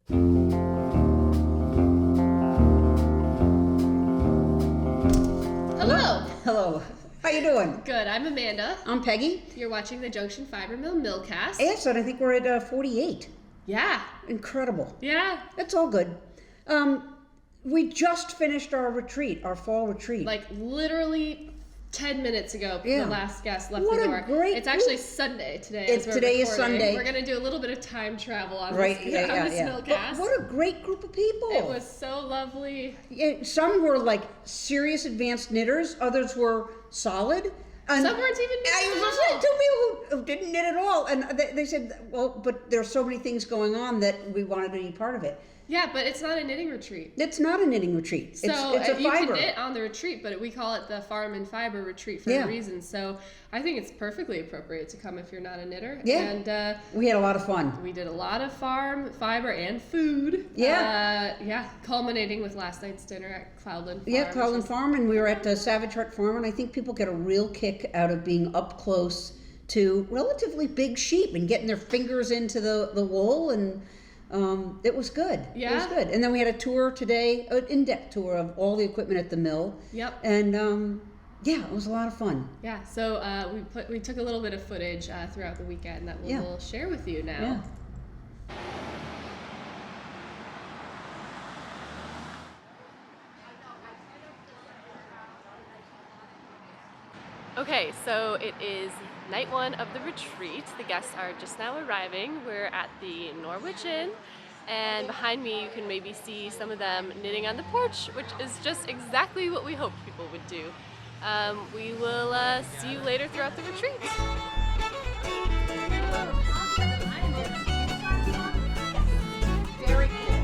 Hello. How you doing? Good. I'm Amanda. I'm Peggy. You're watching the Junction Fiber Mill Millcast. Yes, and I think we're at 48. Yeah. Incredible. Yeah. That's all good. We just finished our retreat, our fall retreat. Like literally 10 minutes ago, Yeah. the last guest left What the a door. great It's actually Sunday today. Today is Sunday. We're going to do a little bit of time travel on Right, this, yeah. Millcast. But what a great group of people. It was so lovely. Yeah, some were like serious advanced knitters, others were solid. And Some weren't even knitting I was at listening all. to people who didn't knit at all, and they said, well, but there's so many things going on that we wanted to be part of it. Yeah, but it's not a knitting retreat. It's not a knitting retreat. So it's a you fiber. can knit on the retreat, but we call it the Farm and Fiber Retreat for Yeah. a reason. So I think it's perfectly appropriate to come if you're not a knitter. Yeah. And We had a lot of fun. we did a lot of farm, fiber, and food. Yeah. Culminating with last night's dinner at Cloudland Farm. Yeah, Cloudland Farm, and we were at Savage Heart Farm, and I think people get a real kick out of being up close to relatively big sheep and getting their fingers into the wool, and it was good. Yeah. It was good. And then we had a tour today, an in-depth tour of all the equipment at the mill. Yep. And yeah, it was a lot of fun. Yeah, so we took a little bit of footage throughout the weekend that we'll share with you now. Yeah. Okay, so it is night one of the retreat. The guests are just now arriving. We're at the Norwich Inn, and behind me you can maybe see some of them knitting on the porch, which is just exactly what we hoped people would do. We will see you later throughout the retreat. Very cool.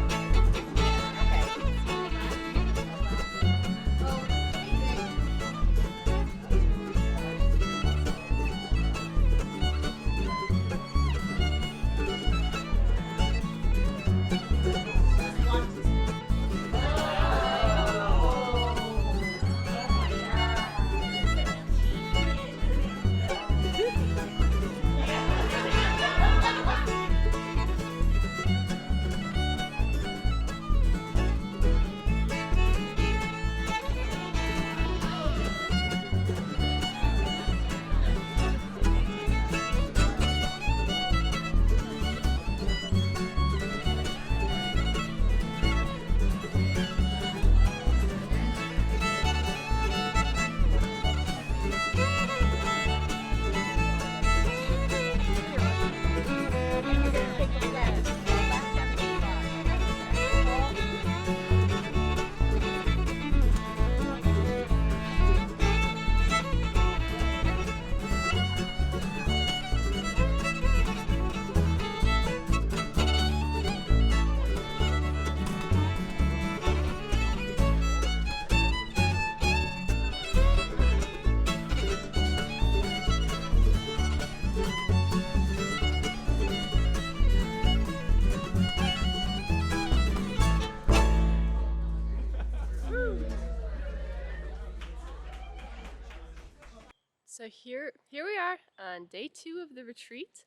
So here we are on day 2 of the retreat.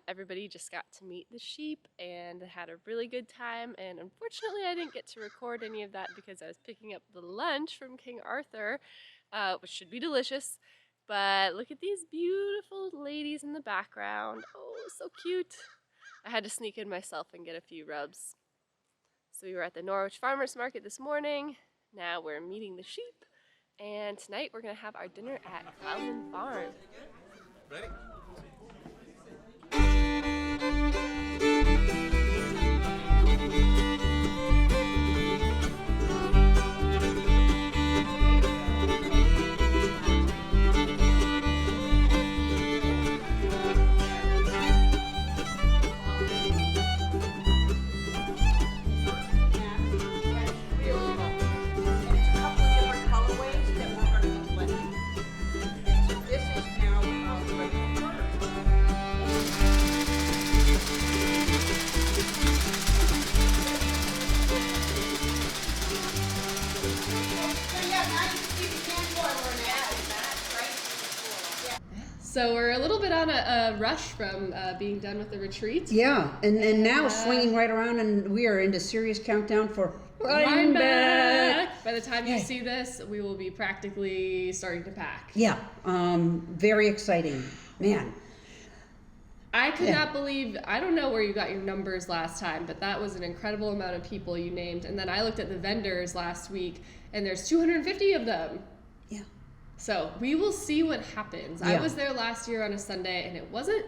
Everybody just got to meet the sheep and had a really good time, and unfortunately I didn't get to record any of that because I was picking up the lunch from King Arthur, which should be delicious. But look at these beautiful ladies in the background. Oh, so cute. I had to sneak in myself and get a few rubs. So we were at the Norwich Farmers Market this morning. Now we're meeting the sheep. And tonight we're going to have our dinner at Cloudland Farm. Ready? This is now So we're a little bit on a rush from being done with the retreat. Yeah, and now swinging right around, and we are into serious countdown for Rhinebeck. By the time you see this, we will be practically starting to pack. Yeah, very exciting, man. I could not believe, I don't know where you got your numbers last time, but that was an incredible amount of people you named. And then I looked at the vendors last week, and there's 250 of them. Yeah. So we will see what happens. Yeah. I was there last year on a Sunday, and it wasn't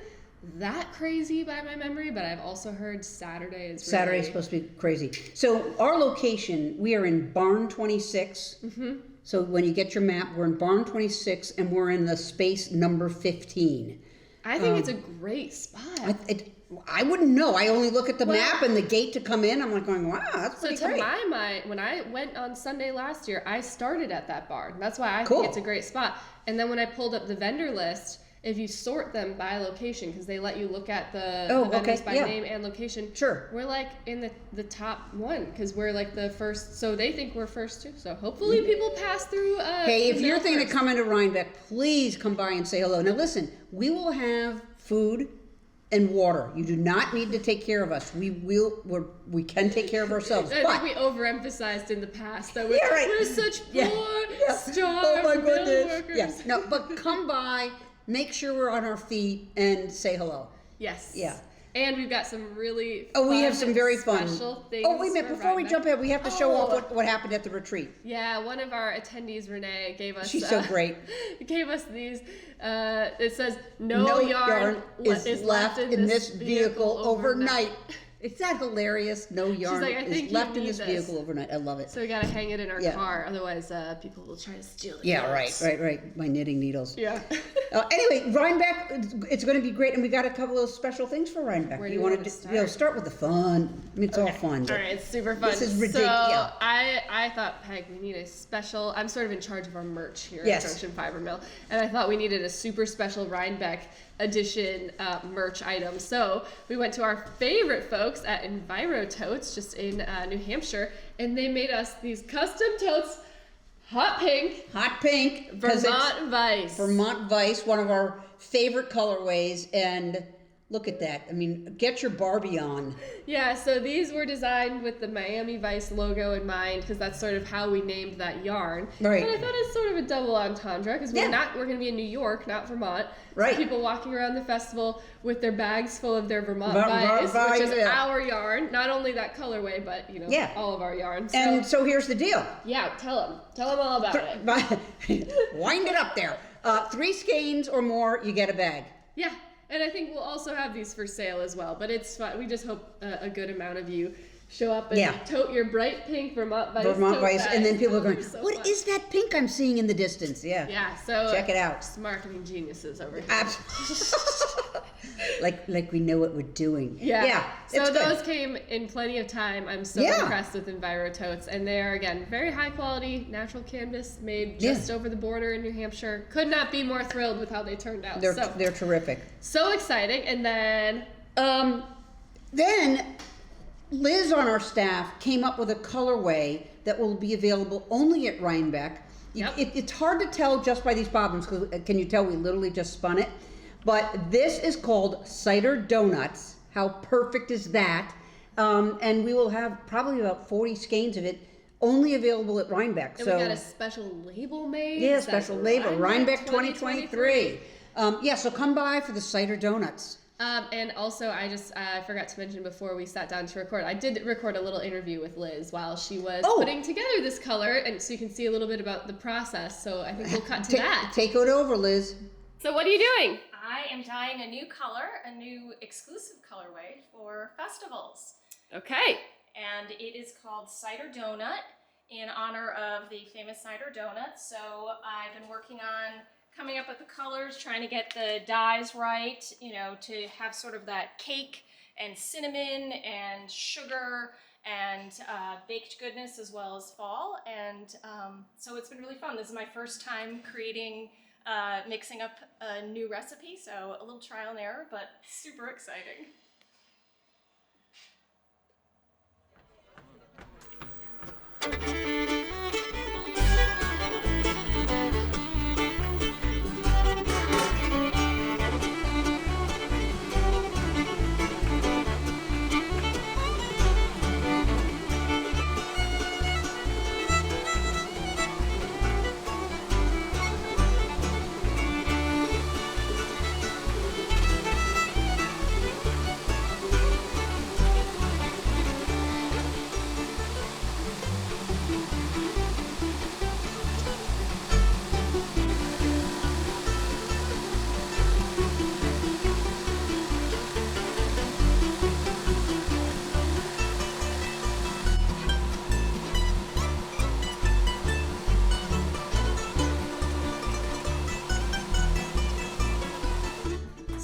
that crazy by my memory, but I've also heard Saturday is really... Saturday's supposed to be crazy. So our location, we are in Barn 26. Mm-hmm. So when you get your map, we're in Barn 26, and we're in the space number 15. I think it's a great spot. I wouldn't know. I only look at the map and the gate to come in. I'm like going, wow, that's pretty great. So to my mind, when I went on Sunday last year, I started at that barn. That's why I think it's a great spot. And then when I pulled up the vendor list, if you sort them by location, because they let you look at the vendors by name and location. Sure. We're like in the top one, because we're like the first, so they think we're first too. So hopefully people pass through. Hey, if you're thinking of coming to Rhinebeck, please come by and say hello. Now listen, we will have food and water. You do not need to take care of us. We can take care of ourselves. I think we overemphasized in the past that we're such poor, starved oh my goodness. mill workers. Yes. No, but come by. Make sure we're on our feet and say hello. Yes. Yeah. And we've got some really we have some very fun special things. Oh, wait a minute, before we jump in, we have to show off what happened at the retreat. Yeah, one of our attendees, Renee, gave us... She's so great. Gave us these, it says, no yarn is left in this vehicle overnight. Is that hilarious? No yarn is left in this vehicle overnight. I love it. So we gotta hang it in our car, otherwise people will try to steal it. Yeah, right. My knitting needles. Yeah. Anyway, Rhinebeck, it's going to be great, and we got a couple of special things for Rhinebeck. Where do you want to start with the fun. I mean, it's all fun. All right, it's super fun. This is ridiculous. So I thought, Peg, we need a special. I'm sort of in charge of our merch here at Junction Fiber Mill, and I thought we needed a super special Rhinebeck edition merch item. So we went to our favorite folks at Enviro Totes, just in New Hampshire, and they made us these custom totes. Hot pink, Vermont Vice, one of our favorite colorways, and look at that. I mean, get your Barbie on. Yeah, so these were designed with the Miami Vice logo in mind, because that's sort of how we named that yarn. Right. And I thought it's sort of a double entendre, because we're going to be in New York, not Vermont. Right. So people walking around the festival with their bags full of their Vermont Vice, which is our yarn. Not only that colorway, but all of our yarns. And so here's the deal. Yeah, tell them all about it. Wind it up there. 3 skeins or more, you get a bag. Yeah. And I think we'll also have these for sale as well. But it's fun. We just hope a good amount of you show up and tote your bright pink Vermont Vice. And then people are going, what is that pink I'm seeing in the distance? Yeah. Yeah, so check it out. Marketing geniuses over here. Absolutely. like we know what we're doing. Yeah. So those came in plenty of time. I'm so impressed with Enviro Totes. And they're, again, very high quality, natural canvas made just over the border in New Hampshire. Could not be more thrilled with how they turned out. They're terrific. So exciting. And then... Then Liz on our staff came up with a colorway that will be available only at Rhinebeck. Yep. It's hard to tell just by these bobbins, because can you tell we literally just spun it? But this is called Cider Donuts. How perfect is that? And we will have probably about 40 skeins of it, only available at Rhinebeck. And we got a special label made. Yeah, special label, Rhinebeck 2023. So come by for the Cider Donuts. And also, I forgot to mention before we sat down to record, I did record a little interview with Liz while she was putting together this color, and so you can see a little bit about the process. So I think we'll cut to that. Take it over, Liz. So what are you doing? I am dyeing a new color, a new exclusive colorway for festivals. Okay. And it is called Cider Donut in honor of the famous cider donut. So I've been working on coming up with the colors, trying to get the dyes right, to have sort of that cake and cinnamon and sugar and baked goodness as well as fall. And so it's been really fun. This is my first time mixing up a new recipe, so a little trial and error, but super exciting.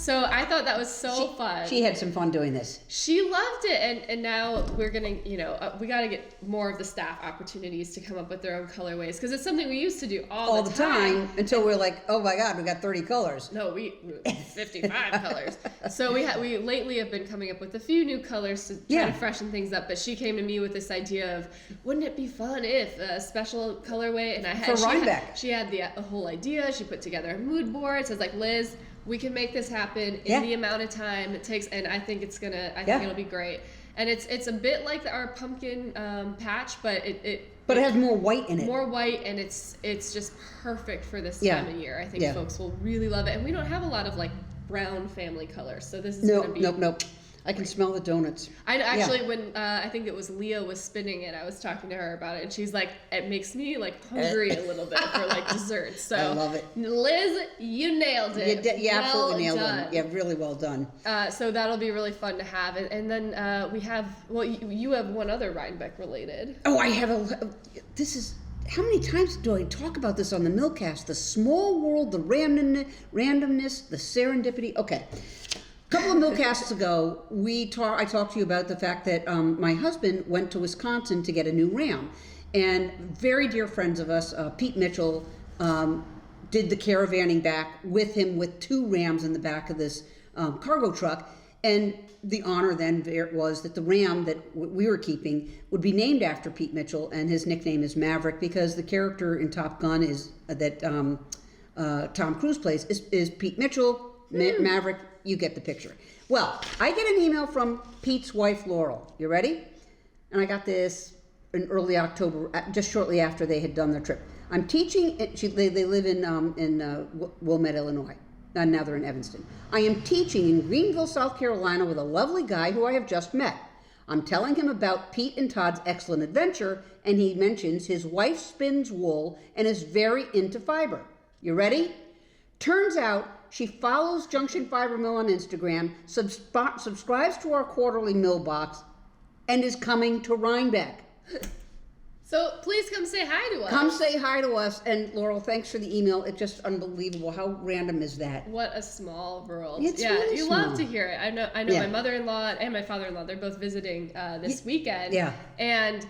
So I thought that was so fun. She had some fun doing this. She loved it, and now we're gonna, we gotta get more of the staff opportunities to come up with their own colorways, because it's something we used to do all the time until we're like, oh my god, we got 30 colors. No, we 55 colors. So we lately have been coming up with a few new colors to try to freshen things up. But she came to me with this idea of, wouldn't it be fun if a special colorway? And for Rhinebeck. She had the whole idea. She put together a mood board. So I was like, Liz, we can make this happen in the amount of time it takes, and I think it's gonna. I think it'll be great. And it's a bit like our pumpkin patch, but it has more white in it. More white, and it's just perfect for this time of year. I think folks will really love it, and we don't have a lot of like brown family colors, so this is gonna be. Nope. I can smell the donuts. I actually, when I think it was Leah was spinning it, I was talking to her about it, and she's like, it makes me like hungry a little bit for like dessert. So I love it. Liz, you nailed it. You absolutely nailed it. Yeah, really well done. So that'll be really fun to have, and then we have. Well, you have one other Rhinebeck related. Oh, I have this is. How many times do I talk about this on the Millcast? The small world, the randomness, the serendipity. Okay. A couple of Millcasts ago, I talked to you about the fact that my husband went to Wisconsin to get a new Ram. And very dear friends of us, Pete Mitchell, did the caravanning back with him with 2 Rams in the back of this cargo truck. And the honor then was that the Ram that we were keeping would be named after Pete Mitchell, and his nickname is Maverick because the character in Top Gun is that Tom Cruise plays is Pete Mitchell. Maverick, you get the picture. Well, I get an email from Pete's wife, Laurel. You ready? And I got this in early October, just shortly after they had done their trip. I'm teaching, they live in Wilmette, Illinois. Now they're in Evanston. I am teaching in Greenville, South Carolina with a lovely guy who I have just met. I'm telling him about Pete and Todd's excellent adventure, and he mentions his wife spins wool and is very into fiber. You ready? Turns out she follows Junction Fiber Mill on Instagram, subscribes to our quarterly mill box, and is coming to Rhinebeck. So please come say hi to us. Come say hi to us. And Laurel, thanks for the email. It's just unbelievable. How random is that? What a small world. It's really you small. Love to hear it. I know my mother-in-law and my father-in-law, they're both visiting this weekend. Yeah. And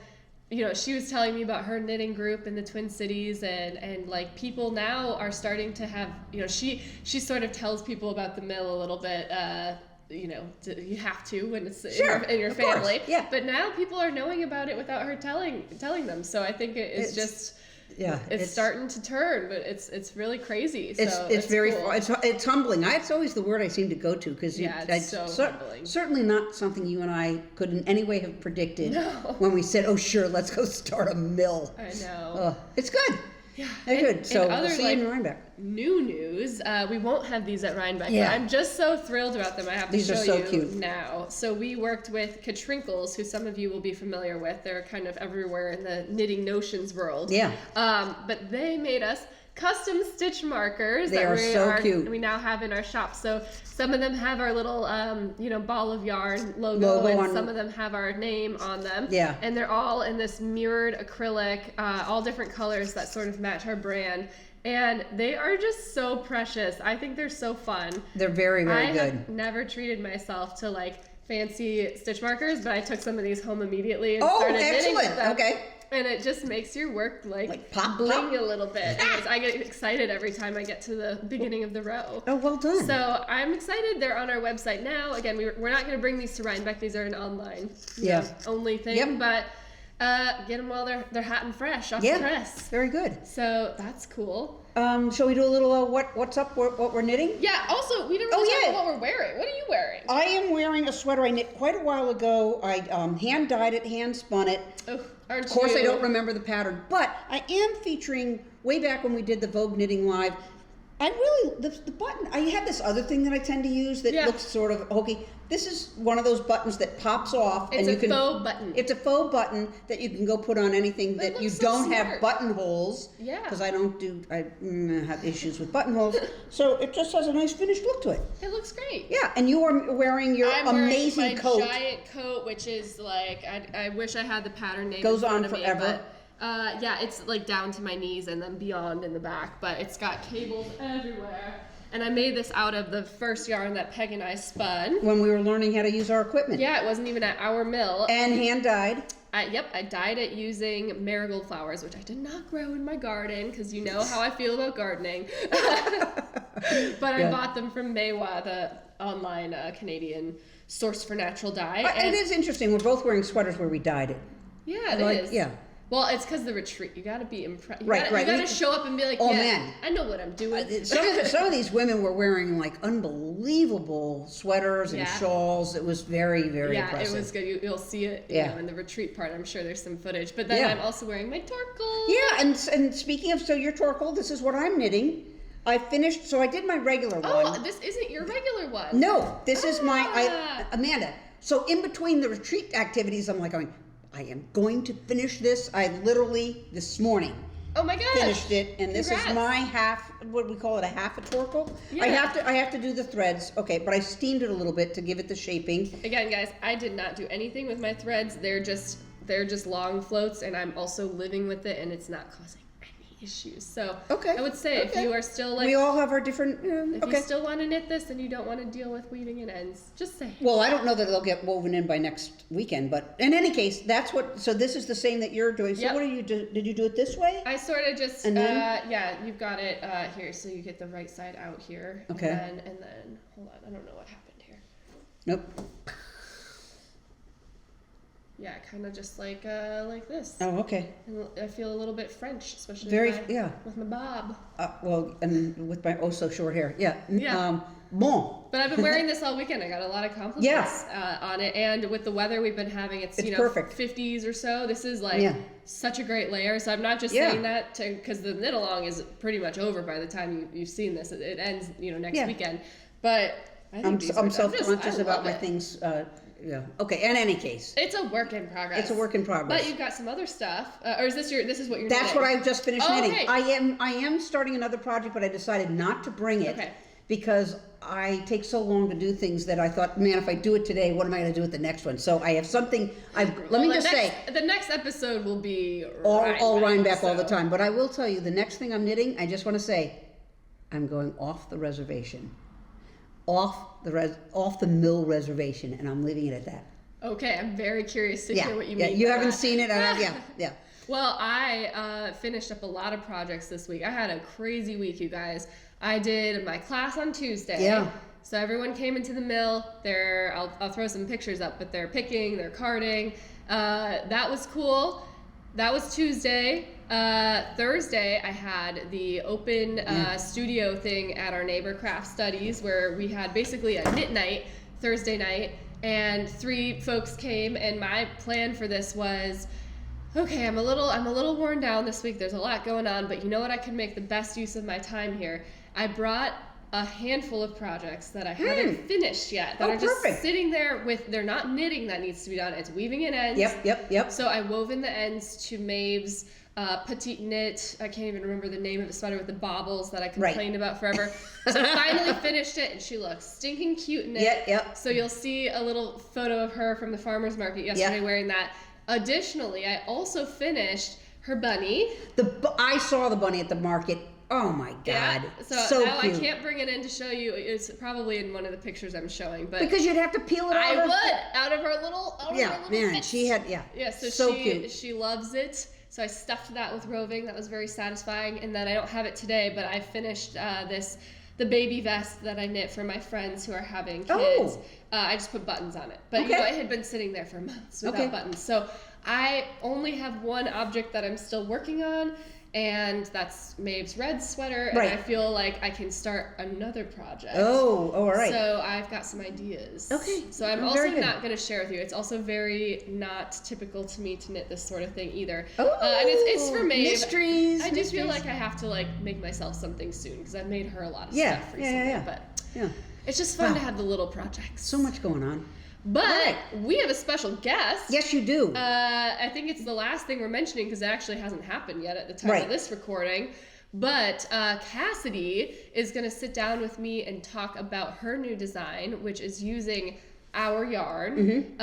she was telling me about her knitting group in the Twin Cities, and like people now are starting to have, she sort of tells people about the mill a little bit, you have to when it's in your family. Course. Yeah. But now people are knowing about it without her telling them. So I think it's starting to turn, but it's really crazy. So it's very cool. it's humbling. It's always the word I seem to go to because it's so humbling. Certainly not something you and I could in any way have predicted when we said, "Oh, sure, let's go start a mill." I know. It's good. Yeah, good. So other, we'll see you in Rhinebeck. New news. We won't have these at Rhinebeck, Yeah. but I'm just so thrilled about them. I have to These show are so you cute. now. So we worked with Katrinkles, who some of you will be familiar with. They're kind of everywhere in the knitting notions world. Yeah. But they made us custom stitch markers They are so cute. We now have in our shop. So some of them have our little ball of yarn logo and some of them have our name on them. Yeah. And they're all in this mirrored acrylic, all different colors that sort of match our brand. And they are just so precious. I think they're so fun. They're very, very good. I have never treated myself to like fancy stitch markers, but I took some of these home immediately and started knitting with them. Okay. And it just makes your work like pop, bling pop. a little bit. And I get excited every time I get to the beginning of the row. Oh, well done. So I'm excited. They're on our website now. Again, we're not going to bring these to Rhinebeck. These are an online only thing. But get them while they're hot and fresh off the press. Very good. So that's cool. Shall we do a little what's up? What we're knitting? Yeah. Also, we didn't really talk about what we're wearing. What are you wearing? I am wearing a sweater I knit quite a while ago. I hand dyed it, hand spun it. Oh, aren't Of course, you? I don't remember the pattern, but I am featuring way back when we did the Vogue Knitting Live. I really the button. I have this other thing that I tend to use that looks sort of hokey. This is one of those buttons that pops off, It's a faux button. It's a faux button that you can go put on anything that you don't have buttonholes. Yeah. Because I have issues with buttonholes, so it just has a nice finished look to it. It looks great. Yeah, and you are wearing your amazing wearing my coat. giant coat, which is like I wish I had the pattern name. Goes in front on of me, forever. but it's like down to my knees and then beyond in the back, but it's got cables everywhere. And I made this out of the first yarn that Peg and I spun. When we were learning how to use our equipment. Yeah, it wasn't even at our mill. And hand dyed. I dyed it using marigold flowers, which I did not grow in my garden, because you know how I feel about gardening. But I bought them from Maywa, the online Canadian source for natural dye. It is interesting. We're both wearing sweaters where we dyed it. Yeah, it is. Yeah. Well, it's because the retreat. You got to be impressed. You Right. got to show up and be like, Oh, yeah, man. I know what I'm doing. Some of these women were wearing like unbelievable sweaters and shawls. It was very, very impressive. It was good. You'll see it you know, in the retreat part. I'm sure there's some footage. But then I'm also wearing my torkel. Yeah, and speaking of, so your torkel, this is what I'm knitting. I finished, so I did my regular one. Oh, this isn't your regular one. No, this is my, Amanda. So in between the retreat activities, I'm like going, I am going to finish this. I literally, this morning, Oh my gosh. finished it, and this Congrats. is my half, what do we call it, a half a torkel? Yeah. I have to do the threads, okay, but I steamed it a little bit to give it the shaping. Again, guys, I did not do anything with my threads. They're just long floats, and I'm also living with it, and it's not causing any issues. So Okay. I would say if you are still like, We all have our different, if okay. you still want to knit this and you don't want to deal with weaving in ends, just say. Well, I don't know that they'll get woven in by next weekend, but in any case, that's what, so this is the same that you're doing. So Yep. what do you do? Did you do it this way? I sort of just, And then? you've got it here, so you get the right side out here. Okay. And then, hold on, I don't know what happened here. Nope. Yeah, kind of just like this. Oh, okay. And I feel a little bit French, especially Very, with my bob. Well, and with my oh so short hair. Yeah. Yeah. Bon. But I've been wearing this all weekend. I got a lot of compliments on it, and with the weather we've been having, it's perfect. 50s or so. This is like such a great layer. So I'm not just saying that because the knit along is pretty much over by the time you've seen this. It ends next weekend. But I think I'm self-conscious I about love my it. things. Yeah. Okay. In any case, It's a work in progress. it's a work in progress. But you've got some other stuff, or is this what you're? That's knitting? what I just finished Oh, knitting. okay. I am starting another project, but I decided not to bring it because I take so long to do things that I thought, man, if I do it today, what am I going to do with the next one? So I have something. The next episode will be all Rhinebeck all the so- time. But I will tell you, the next thing I'm knitting, I just want to say, I'm going off the reservation, off the mill reservation, and I'm leaving it at that. Okay, I'm very curious to hear what you mean. You by haven't that. seen it. Yeah. Well, I finished up a lot of projects this week. I had a crazy week, you guys. I did my class on Tuesday. Yeah. So everyone came into the mill. I'll throw some pictures up, but they're picking, they're carding. That was cool. That was Tuesday. Thursday, I had the open studio thing at our neighbor craft studies, where we had basically a knit night Thursday night, and 3 folks came, and my plan for this was, okay, I'm a little worn down this week. There's a lot going on, but you know what? I can make the best use of my time here. I brought a handful of projects that I haven't finished yet, that are just sitting there they're not knitting that needs to be done. It's weaving in ends. Yep. So I wove in the ends to Maeve's petite knit. I can't even remember the name of the sweater with the bobbles that I complained about forever. So I finally finished it, and she looks stinking cute in it. Yep. So you'll see a little photo of her from the farmer's market yesterday wearing that. Additionally, I also finished her bunny. I saw the bunny at the market. Oh my God. Yeah. So now cute. I can't bring it in to show you. It's probably in one of the pictures I'm showing, but Because you'd have to peel it out. out of her little man, bits. she had So cute. she loves it. So I stuffed that with roving. That was very satisfying. And then I don't have it today, but I finished the baby vest that I knit for my friends who are having kids. I just put buttons on it, but it had been sitting there for months without buttons. So I only have one object that I'm still working on, and that's Maeve's red sweater, and I feel like I can start another project. All right. So I've got some ideas. Okay. So I'm also not going to share with you. It's also very not typical to me to knit this sort of thing either. And it's for Maeve. Mysteries. I do feel like I have to make myself something soon, because I've made her a lot of stuff recently. But it's just fun to have the little projects. So much going on. But we have a special guest. Yes, you do. I think it's the last thing we're mentioning, because it actually hasn't happened yet at the time of this recording. But Cassidy is going to sit down with me and talk about her new design, which is using our yarn.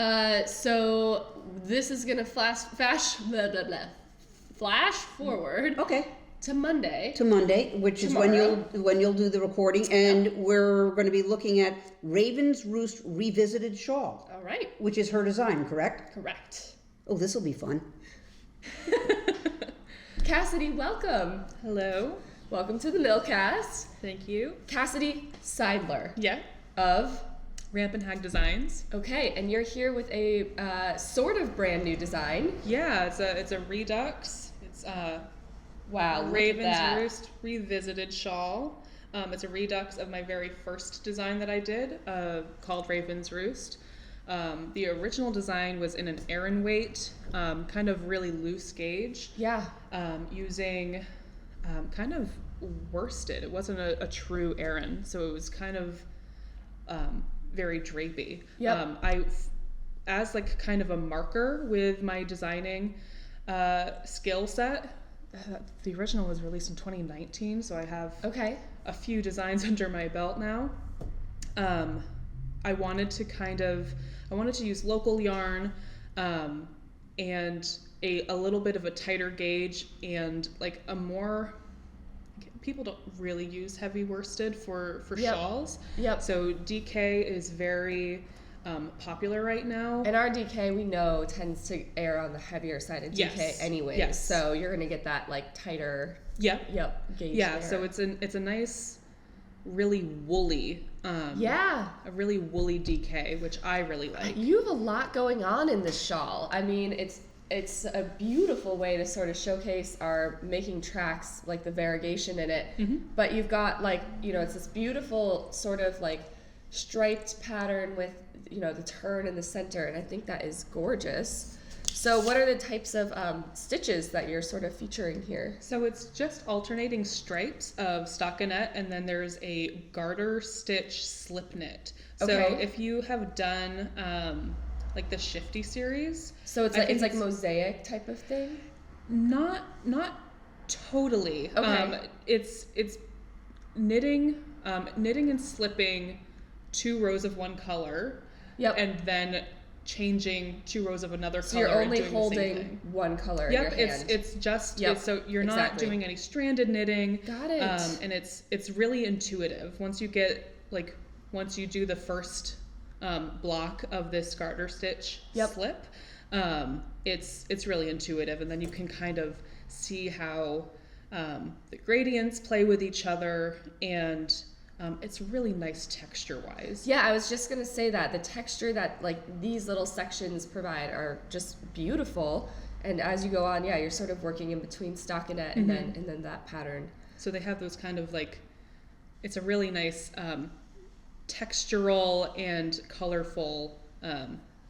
So this is going to flash forward. to Monday. to Monday, which is when you'll do the recording, and we're going to be looking at Raven's Roost Revisited Shawl, All right. which is her design, correct? Correct. Oh, this will be fun. Cassidy, welcome. Hello. Welcome to the Millcast. Thank you. Cassidy Seidler Yeah. of... Rampant Designs. Okay, and you're here with a sort of brand new design. Yeah, it's a redux. It's Wow, look at Raven's that. Roost Revisited Shawl. It's a redux of my very first design that I did, called Raven's Roost. The original design was in an Aran weight, kind of really loose gauge. Yeah. Using kind of worsted. It wasn't a true Aran, so it was kind of very drapey. Yep. As like kind of a marker with my designing skill set. The original was released in 2019, so I have a few designs under my belt now. I wanted to use local yarn and a little bit of a tighter gauge and like a more, people don't really use heavy worsted for shawls. Yep. So DK is very popular right now. And our DK, we know, tends to err on the heavier side of DK anyways. Yes. So you're going to get that like tighter Yep. gauge Yeah, there. so it's a nice, really woolly, yeah. a really woolly DK, which I really like. You have a lot going on in this shawl. I mean, it's a beautiful way to sort of showcase our making tracks, like the variegation in it. Mm-hmm. But you've got like, it's this beautiful sort of like striped pattern with, the turn in the center. And I think that is gorgeous. So what are the types of stitches that you're sort of featuring here? So it's just alternating stripes of stockinette, and then there's a garter stitch slip knit. So Okay. if you have done like the Shifty series, So it's I like think it's like mosaic type of thing? not totally. Okay. It's knitting and slipping 2 rows of one color. Yep. And then changing 2 rows of another So color. you're and only doing the same holding thing. one color Yep, in your hand. it's just Yep, so you're not exactly. doing any stranded knitting. Got it. And it's really intuitive. Once you do the first block of this garter stitch Yep. slip, it's really intuitive, and then you can kind of see how the gradients play with each other, and it's really nice texture-wise. Yeah, I was just gonna say that the texture that like these little sections provide are just beautiful. And as you go on, you're sort of working in between stockinette and then that pattern. So they have those kind of like, it's a really nice textural and colorful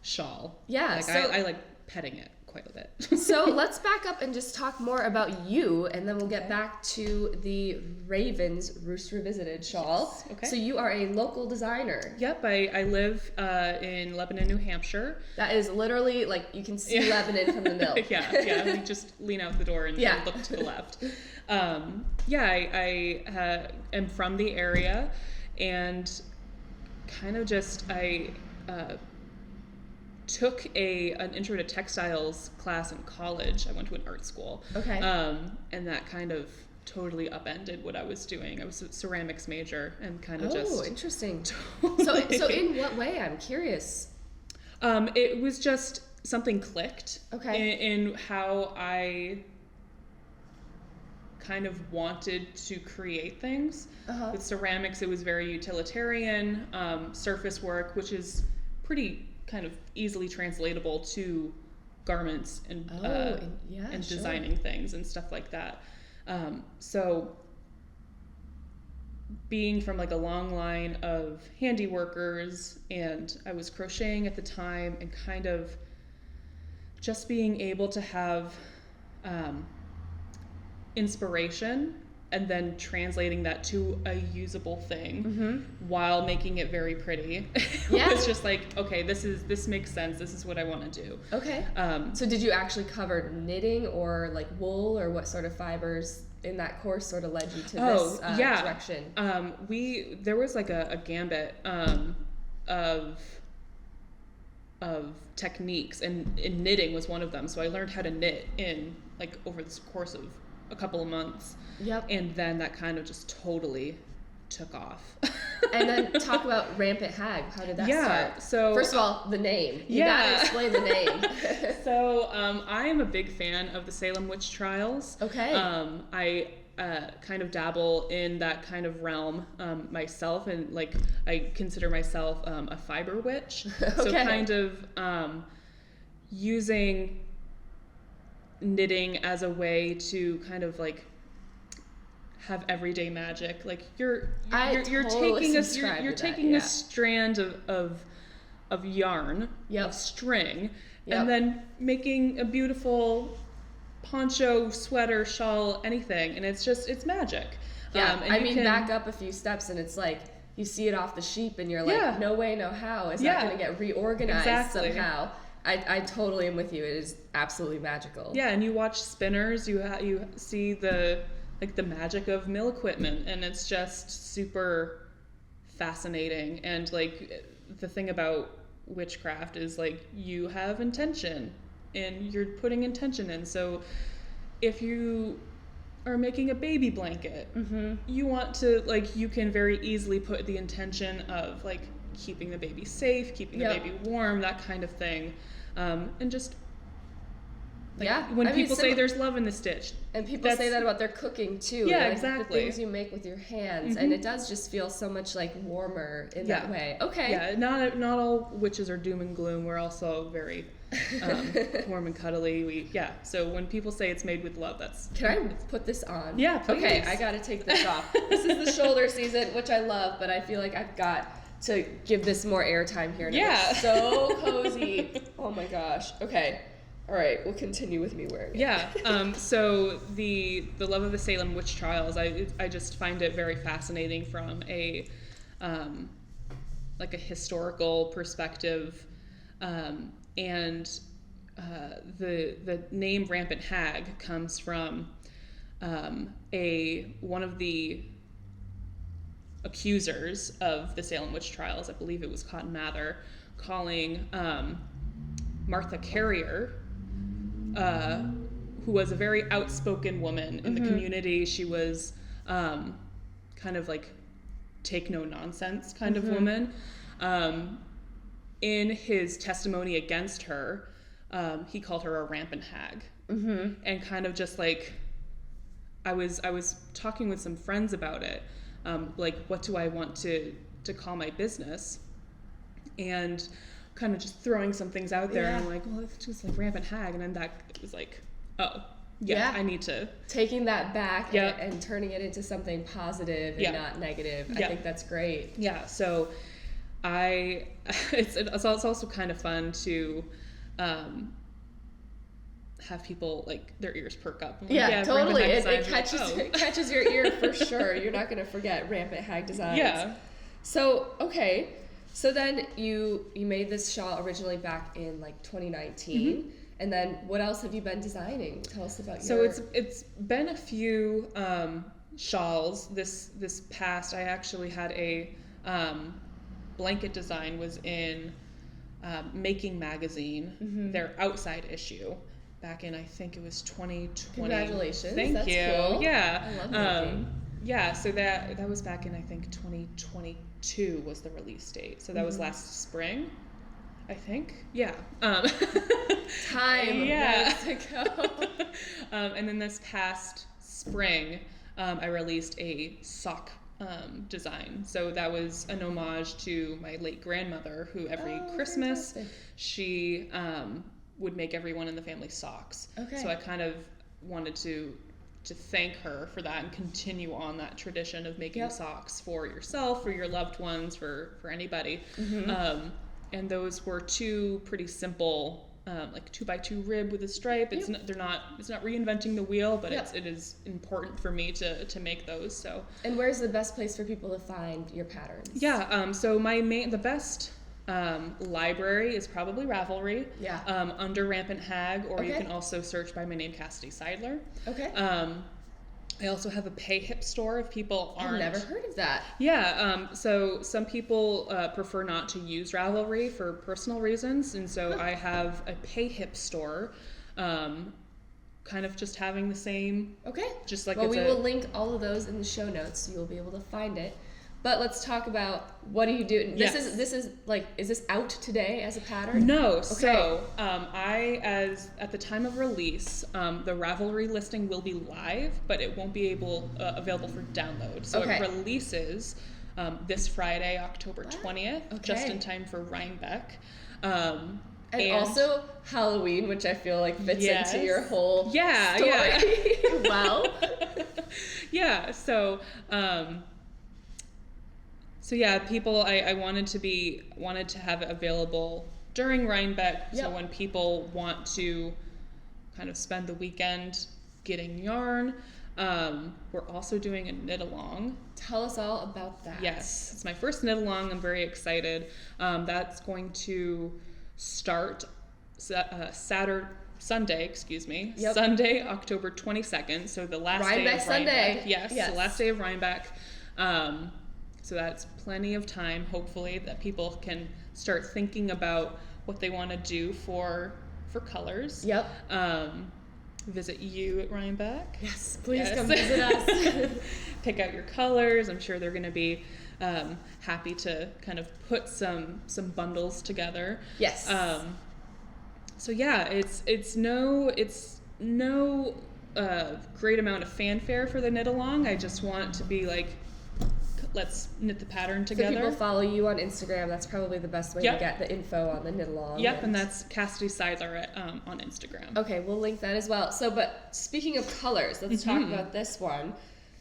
shawl. Yeah, Like so- I like petting it quite a bit. So let's back up and just talk more about you, and then we'll get back to the Raven's Roost Revisited shawl. Yes, okay. So you are a local designer. Yep, I live in Lebanon, New Hampshire. That is literally like you can see Lebanon from the mill. Yeah, we just lean out the door and look to the left. I am from the area, and kind of just I took an intro to textiles class in college. I went to an art school. Okay. And that kind of totally upended what I was doing. I was a ceramics major and kind of just. Oh, interesting. Totally. So in what way? I'm curious. It was just something clicked. Okay. In how I kind of wanted to create things. With ceramics, it was very utilitarian, surface work, which is pretty kind of easily translatable to garments and designing things and stuff like that. So being from like a long line of handy workers, and I was crocheting at the time, and kind of just being able to have inspiration and then translating that to a usable thing while making it very pretty. Yeah. It's just like, okay, this makes sense. This is what I want to do. Okay. So did you actually cover knitting or like wool, or what sort of fibers in that course sort of led you to this direction? There was like a gambit of techniques, and knitting was one of them. So I learned how to knit in like over the course of a couple of months. Yep. And then that kind of just totally took off. And then talk about Rampant Hag. How did that start? So first of all, the name. You gotta explain the name. So I am a big fan of the Salem witch trials. Okay. I kind of dabble in that kind of realm myself, and like I consider myself a fiber witch. So kind of using knitting as a way to kind of like have everyday magic. Like you're taking a strand of yarn, of string, and then making a beautiful poncho, sweater, shawl, anything, and it's magic. Yeah, I mean, back up a few steps, and it's like you see it off the sheep, and you're like, no way, no how is that going to get reorganized somehow? I totally am with you. It is absolutely magical. Yeah, and you watch spinners, you see the magic of mill equipment, and it's just super fascinating. And like the thing about witchcraft is like you have intention and you're putting intention in. So if you are making a baby blanket, you want to, like, you can very easily put the intention of like keeping the baby safe, keeping the baby warm, that kind of thing. And just when people say there's love in the stitch, and people say that about their cooking too. Yeah, like exactly. The things you make with your hands, and it does just feel so much like warmer in that way. Okay. Yeah, not all witches are doom and gloom. We're also very warm and cuddly. So when people say it's made with love, that's. Can I put this on? Yeah, please. Okay, I gotta take this off. This is the shoulder season, which I love, but I feel like I've got to give this more airtime here. Yeah. So cozy. Oh my gosh. Okay. All right, we'll continue with me wearing it. Yeah. So the love of the Salem witch trials, I just find it very fascinating from a like a historical perspective, and the name Rampant Hag comes from one of the accusers of the Salem witch trials. I believe it was Cotton Mather, calling Martha Carrier, who was a very outspoken woman in the community. She was kind of like take no nonsense kind of woman. In his testimony against her, he called her a rampant hag, and kind of just like I was talking with some friends about it, like what do I want to call my business, and kind of just throwing some things out there, and I'm like, well, it's just like rampant hag, and then that was like, oh I need to taking that back and turning it into something positive and not negative. I think that's great. So it's also kind of fun to have people like their ears perk up. Like, totally. It catches your ear for sure. You're not going to forget Rampant Hag Designs. So so then you made this shawl originally back in like 2019, and then what else have you been designing? Tell us about your. So it's been a few shawls. This past, I actually had a blanket design, was in Making Magazine, their outside issue, back in, I think it was 2020. Congratulations. Thank you. Cool. Yeah. I love making. So that was back in, I think, 2022 was the release date. So that was last spring, I think. Yeah. Time. Yeah. To go. And then this past spring, I released a sock design. So that was an homage to my late grandmother, who every Christmas, she would make everyone in the family socks. Okay. So I kind of wanted to thank her for that and continue on that tradition of making socks for yourself, for your loved ones, for anybody. And those were two pretty simple, like 2x2 rib with a stripe. It's not reinventing the wheel, but it is important for me to make those. So. And where's the best place for people to find your patterns? So the best library is probably Ravelry. Under Rampant Hag, or you can also search by my name, Cassidy Seidler. I also have a pay hip store if people aren't. I've never heard of that. So some people prefer not to use Ravelry for personal reasons, and so I have a pay hip store. kind of just having the same. Okay. Just like well, we will link all of those in the show notes, so you'll be able to find it. But let's talk about what do you do. This is like, is this out today as a pattern? No. Okay. So at the time of release, the Ravelry listing will be live, but it won't be available for download. So it releases this Friday, October 20th, just in time for Rhinebeck. And also Halloween, which I feel like fits into your whole story. Yeah. Well. Yeah. So people, I wanted to have it available during Rhinebeck. Yep. So when people want to kind of spend the weekend getting yarn. We're also doing a knit along. Tell us all about that. Yes, it's my first knit along. I'm very excited. That's going to start Sunday, October 22nd. So the last day of Rhinebeck. Sunday. Yes, the last day of Rhinebeck. So that's plenty of time, hopefully, that people can start thinking about what they want to do for colors. Yep. Visit you at Rhinebeck. Yes, please come visit us. Pick out your colors. I'm sure they're going to be happy to kind of put some bundles together. Yes. So yeah, it's no great amount of fanfare for the knit along. I just want it to be like, let's knit the pattern together. So people follow you on Instagram. That's probably the best way to get the info on the knit along. Yep, and that's Cassidy Seidler on Instagram. Okay, we'll link that as well. So, but speaking of colors, let's talk about this one.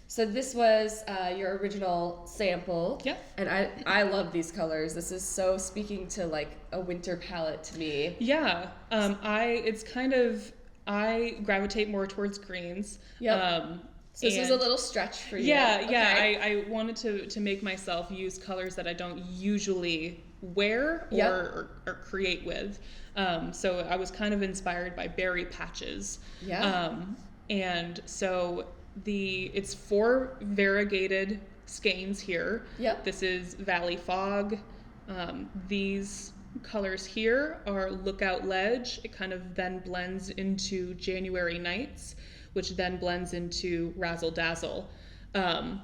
So this was your original sample. Yep. And I love these colors. This is so speaking to like a winter palette to me. Yeah. I gravitate more towards greens. Yep. So this was a little stretch for you. Yeah, okay. yeah. I wanted to make myself use colors that I don't usually wear or create with. So I was kind of inspired by berry patches. Yeah. And so it's 4 variegated skeins here. Yep. This is Valley Fog. These colors here are Lookout Ledge. It kind of then blends into January Nights, which then blends into Razzle Dazzle. I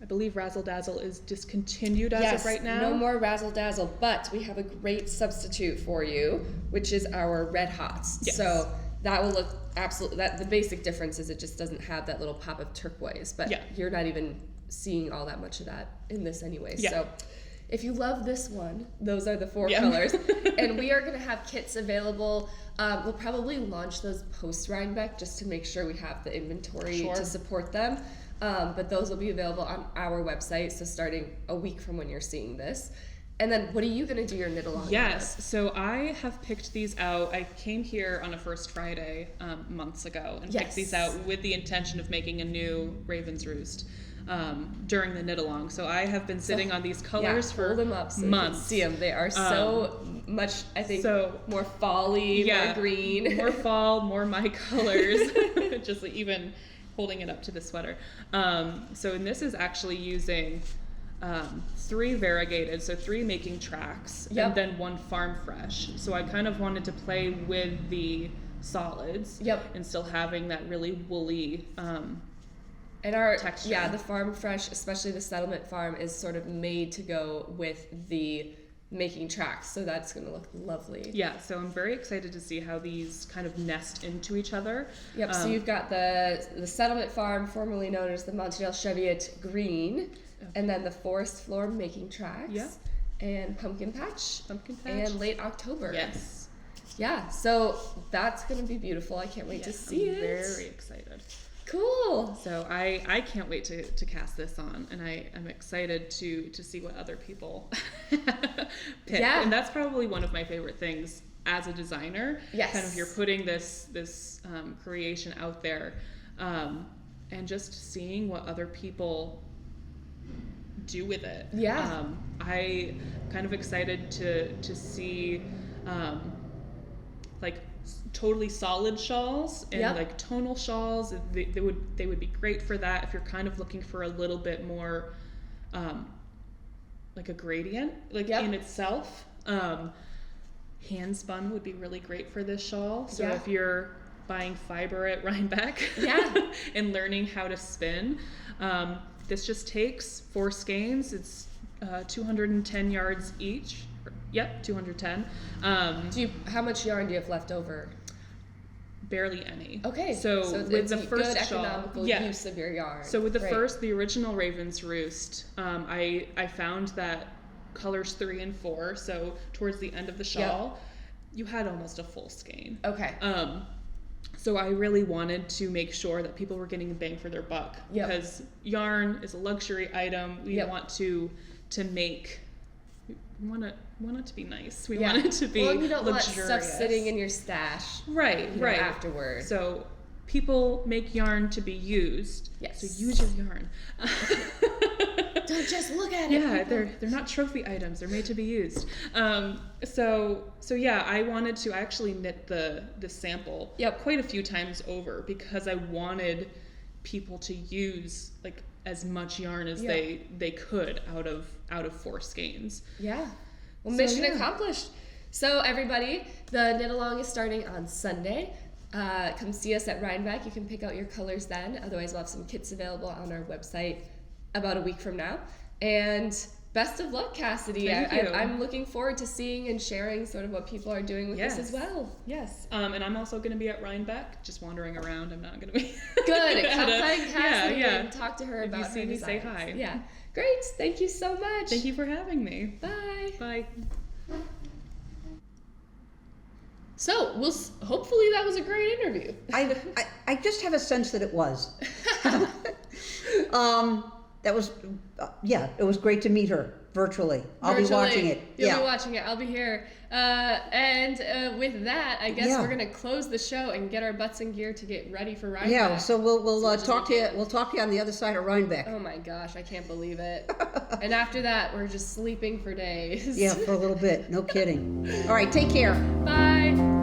believe Razzle Dazzle is discontinued as of right now. No more Razzle Dazzle, but we have a great substitute for you, which is our Red Hots. Yes. So that will look absolutely, the basic difference is it just doesn't have that little pop of turquoise, but you're not even seeing all that much of that in this anyway. Yeah. So if you love this one, those are the 4 colors. And we are going to have kits available. We'll probably launch those post Rhinebeck just to make sure we have the inventory to support them. But those will be available on our website, so starting a week from when you're seeing this. And then what are you going to do your knit along? Yes, so I have picked these out. I came here on a First Friday months ago and picked these out with the intention of making a new Raven's Roost during the knit along. So I have been sitting on these colors for hold them up so months. You can see them. They are so much, I think, more fall-y, more green. More fall, more my colors. Just like even holding it up to the sweater. And this is actually using 3 variegated, so 3 making tracks, and then 1 farm fresh. So I kind of wanted to play with the solids and still having that really woolly and our texture. Yeah, the farm fresh, especially the settlement farm, is sort of made to go with the making tracks, so that's going to look lovely. Yeah, so I'm very excited to see how these kind of nest into each other. Yep, so you've got the settlement farm, formerly known as the Montreal Cheviot green, and then the forest floor making tracks, and pumpkin patch, and late October. Yes. Yeah, so that's going to be beautiful. I can't wait to see it. I'm very excited. Cool. So I can't wait to cast this on, and I'm excited to see what other people pick. Yeah. And that's probably one of my favorite things as a designer. Yes. Kind of you're putting this creation out there, and just seeing what other people do with it. Yeah. I kind of excited to see like totally solid shawls and like tonal shawls. They would be great for that if you're kind of looking for a little bit more like a gradient in itself. Hand spun would be really great for this shawl. So if you're buying fiber at Rhinebeck. Yeah. And learning how to spin. This just takes 4 skeins. It's 210 yards each. Yep, 210. How much yarn do you have left over? Barely any. Okay. So with it's the first good shawl, economical use of your yarn. So with the original Raven's Roost, I found that colors 3 and 4, so towards the end of the shawl, you had almost a full skein. Okay. So I really wanted to make sure that people were getting a bang for their buck, because yarn is a luxury item. We want to make. We want it to be nice. We want it to be you don't luxurious. want stuff sitting in your stash. Right. Afterwards. So people make yarn to be used. Yes. So use your yarn. Don't just look at it. Yeah, they're not trophy items. They're made to be used. So yeah, I wanted to actually knit the sample quite a few times over, because I wanted people to use like as much yarn as they could out of 4 skeins. Yeah. Well, mission accomplished. So everybody, the knit along is starting on Sunday. Come see us at Rhinebeck. You can pick out your colors then. Otherwise, we'll have some kits available on our website about a week from now. And best of luck, Cassidy. Thank you. I'm looking forward to seeing and sharing sort of what people are doing with this as well. Yes. And I'm also going to be at Rhinebeck, just wandering around. I'm not going to be. Good. Come find Cassidy and talk to her if about you see her me, designs. say hi. Yeah. Great. Thank you so much. Thank you for having me. Bye. Bye. So, hopefully that was a great interview. I just have a sense that it was. That was, it was great to meet her virtually. I'll be watching it. You'll be watching it. I'll be here. And with that, I guess we're gonna close the show and get our butts in gear to get ready for Rhinebeck. Yeah. So we'll talk to you. We'll talk to you on the other side of Rhinebeck. Oh my gosh, I can't believe it. And after that, we're just sleeping for days. Yeah, for a little bit. No kidding. All right. Take care. Bye.